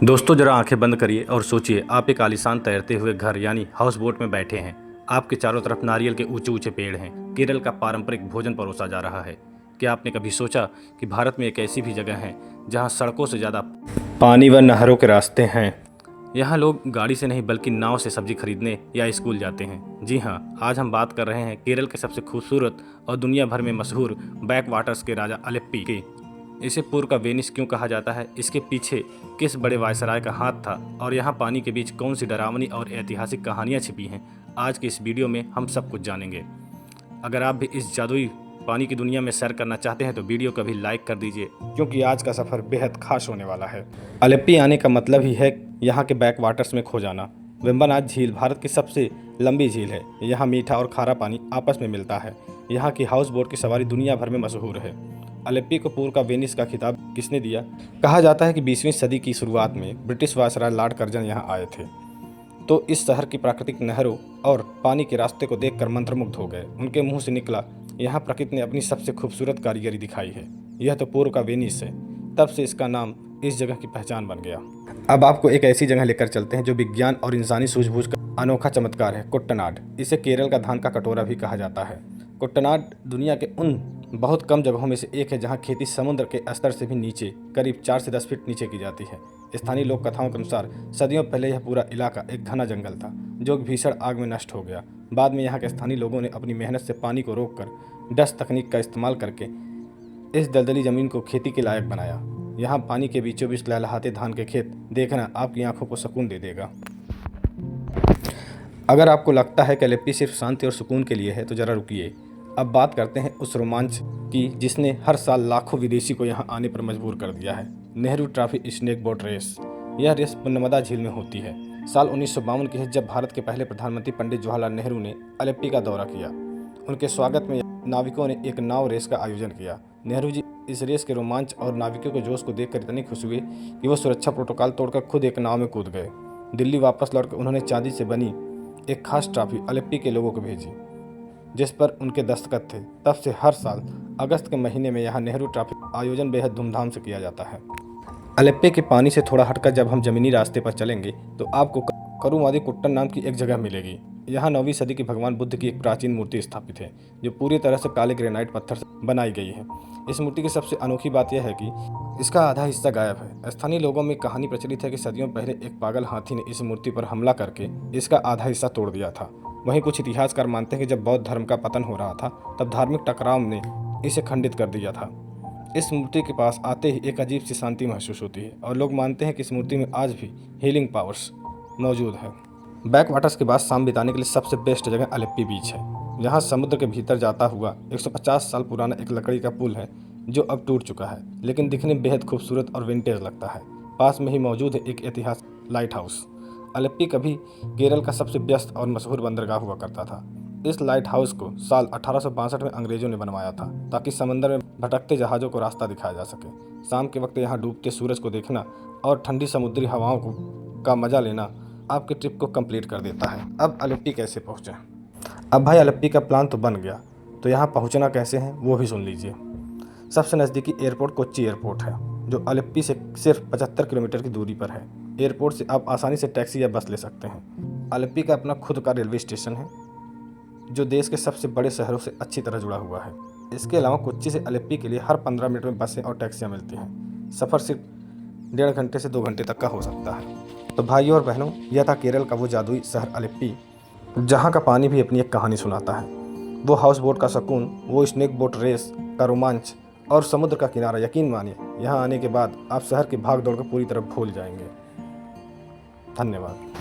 दोस्तों जरा आंखें बंद करिए और सोचिए आप एक आलीशान तैरते हुए घर यानी हाउस बोट में बैठे हैं। आपके चारों तरफ नारियल के ऊंचे ऊंचे पेड़ हैं। केरल का पारंपरिक भोजन परोसा जा रहा है। क्या आपने कभी सोचा कि भारत में एक ऐसी भी जगह है जहां सड़कों से ज़्यादा पानी व नहरों के रास्ते हैं। यहाँ लोग गाड़ी से नहीं बल्कि नाव से सब्जी खरीदने या स्कूल जाते हैं। जी हाँ, आज हम बात कर रहे हैं केरल के सबसे खूबसूरत और दुनिया भर में मशहूर बैक वाटर्स के राजा अलेप्पी के। इसे पूर्व का वेनिस क्यों कहा जाता है, इसके पीछे किस बड़े वायसराय का हाथ था और यहाँ पानी के बीच कौन सी डरावनी और ऐतिहासिक कहानियाँ छिपी हैं, आज की इस वीडियो में हम सब कुछ जानेंगे। अगर आप भी इस जादुई पानी की दुनिया में सैर करना चाहते हैं तो वीडियो को भी लाइक कर दीजिए, क्योंकि आज का सफ़र बेहद खास होने वाला है। अलेप्पी आने का मतलब ही है यहाँ के बैक वाटर्स में खो जाना। वेम्बनाड झील भारत की सबसे लंबी झील है। यहाँ मीठा और खारा पानी आपस में मिलता है। यहाँ की हाउस बोट की सवारी दुनिया भर में मशहूर है। अलेप्पी को पूर्व का वेनिस का खिताब किसने दिया? कहा जाता है कि 20वीं सदी की शुरुआत में ब्रिटिश वायसराय लॉर्ड कर्जन यहाँ आए थे, तो इस शहर की प्राकृतिक नहरों और पानी के रास्ते को देखकर मंत्रमुग्ध हो गए। उनके मुंह से निकला, यहाँ प्रकृति ने अपनी सबसे खूबसूरत कारीगरी दिखाई है। यह तो पूर्व का वेनिस है। तब से इसका नाम इस जगह की पहचान बन गया। अब आपको एक ऐसी जगह लेकर चलते हैं जो विज्ञान और इंसानी सूझबूझ का अनोखा चमत्कार है, कुट्टनाड। इसे केरल का धान का कटोरा भी कहा जाता है। कुट्टनाड दुनिया के उन बहुत कम जगहों में से एक है जहां खेती समुद्र के स्तर से भी नीचे, करीब 4 से 10 फीट नीचे की जाती है। स्थानीय लोक कथाओं के अनुसार सदियों पहले यह पूरा इलाका एक घना जंगल था जो भीषण आग में नष्ट हो गया। बाद में यहाँ के स्थानीय लोगों ने अपनी मेहनत से पानी को रोककर डस्ट तकनीक का इस्तेमाल करके इस दलदली जमीन को खेती के लायक बनाया। यहाँ पानी के बीचों बीच लहलहाते धान के खेत देखना आपकी आंखों को सुकून दे देगा। अगर आपको लगता है कि अलेप्पी सिर्फ शांति और सुकून के लिए है तो जरा रुकिए। अब बात करते हैं उस रोमांच की जिसने हर साल लाखों विदेशी को यहाँ आने पर मजबूर कर दिया है, Nehru trophy snake boat race. यह रेस नर्मदा झील में होती है। साल 1952 की है जब भारत के पहले प्रधानमंत्री पंडित जवाहरलाल नेहरू ने अलेप्पी का दौरा किया। उनके स्वागत में नाविकों ने एक नाव रेस का आयोजन किया। नेहरू जी इस रेस के रोमांच और नाविकों के जोश को देखकर इतने खुश हुए कि वो सुरक्षा प्रोटोकॉल तोड़कर खुद एक नाव में कूद गए। दिल्ली वापस लौटकर उन्होंने चांदी से बनी एक खास ट्रॉफी अलेप्पी के लोगों को भेजी जिस पर उनके दस्तखत थे। तब से हर साल अगस्त के महीने में यहाँ नेहरू ट्रॉफी आयोजन बेहद धूमधाम से किया जाता है। अलेप्पी के पानी से थोड़ा हटकर जब हम जमीनी रास्ते पर चलेंगे तो आपको करुमादी कुट्टन नाम की एक जगह मिलेगी। यहाँ 9वीं सदी की भगवान बुद्ध की एक प्राचीन मूर्ति स्थापित है जो पूरी तरह से काले ग्रेनाइट पत्थर से बनाई गई है। इस मूर्ति की सबसे अनोखी बात यह है कि इसका आधा हिस्सा गायब है। स्थानीय लोगों में कहानी प्रचलित है कि सदियों पहले एक पागल हाथी ने इस मूर्ति पर हमला करके इसका आधा हिस्सा तोड़ दिया था। वहीं कुछ इतिहासकार मानते हैं कि जब बौद्ध धर्म का पतन हो रहा था तब धार्मिक टकराव ने इसे खंडित कर दिया था। इस मूर्ति के पास आते ही एक अजीब सी शांति महसूस होती है और लोग मानते हैं कि इस मूर्ति में आज भी हीलिंग पावर्स मौजूद है। बैक वाटर्स के बाद शाम बिताने के लिए सबसे बेस्ट जगह अलेप्पी बीच है। यहाँ समुद्र के भीतर जाता हुआ 150 साल पुराना एक लकड़ी का पुल है जो अब टूट चुका है, लेकिन दिखने में बेहद खूबसूरत और विंटेज लगता है। पास में ही मौजूद है एक ऐतिहासिक लाइट हाउस। अलेप्पी कभी केरल का सबसे व्यस्त और मशहूर बंदरगाह हुआ करता था। इस लाइट हाउस को साल 1862 में अंग्रेजों ने बनवाया था ताकि समंदर में भटकते जहाज़ों को रास्ता दिखाया जा सके। शाम के वक्त यहाँ डूबते सूरज को देखना और ठंडी समुद्री हवाओं का मजा लेना आपके ट्रिप को कंप्लीट कर देता है। अब अलेप्पी कैसे पहुँचें? अब भाई अलेप्पी का प्लान तो बन गया, तो यहाँ पहुँचना कैसे है वो भी सुन लीजिए। सबसे नज़दीकी एयरपोर्ट कोच्चि एयरपोर्ट है जो अलेप्पी से सिर्फ 75 किलोमीटर की दूरी पर है। एयरपोर्ट से आप आसानी से टैक्सी या बस ले सकते हैं। अलेप्पी का अपना खुद का रेलवे स्टेशन है जो देश के सबसे बड़े शहरों से अच्छी तरह जुड़ा हुआ है। इसके अलावा कोच्चि से अलेप्पी के लिए हर 15 मिनट में बसें और टैक्सियाँ मिलती हैं। सफ़र सिर्फ 1.5 घंटे से 2 घंटे तक का हो सकता है। तो भाइयों और बहनों, यह था केरल का वो जादुई शहर अलेप्पी जहाँ का पानी भी अपनी एक कहानी सुनाता है। वो हाउस बोट का सुकून, वो स्नेक बोट रेस का रोमांच और समुद्र का किनारा। यकीन मानिए, यहाँ आने के बाद आप शहर की भाग दौड़ को पूरी तरह भूल जाएंगे। धन्यवाद।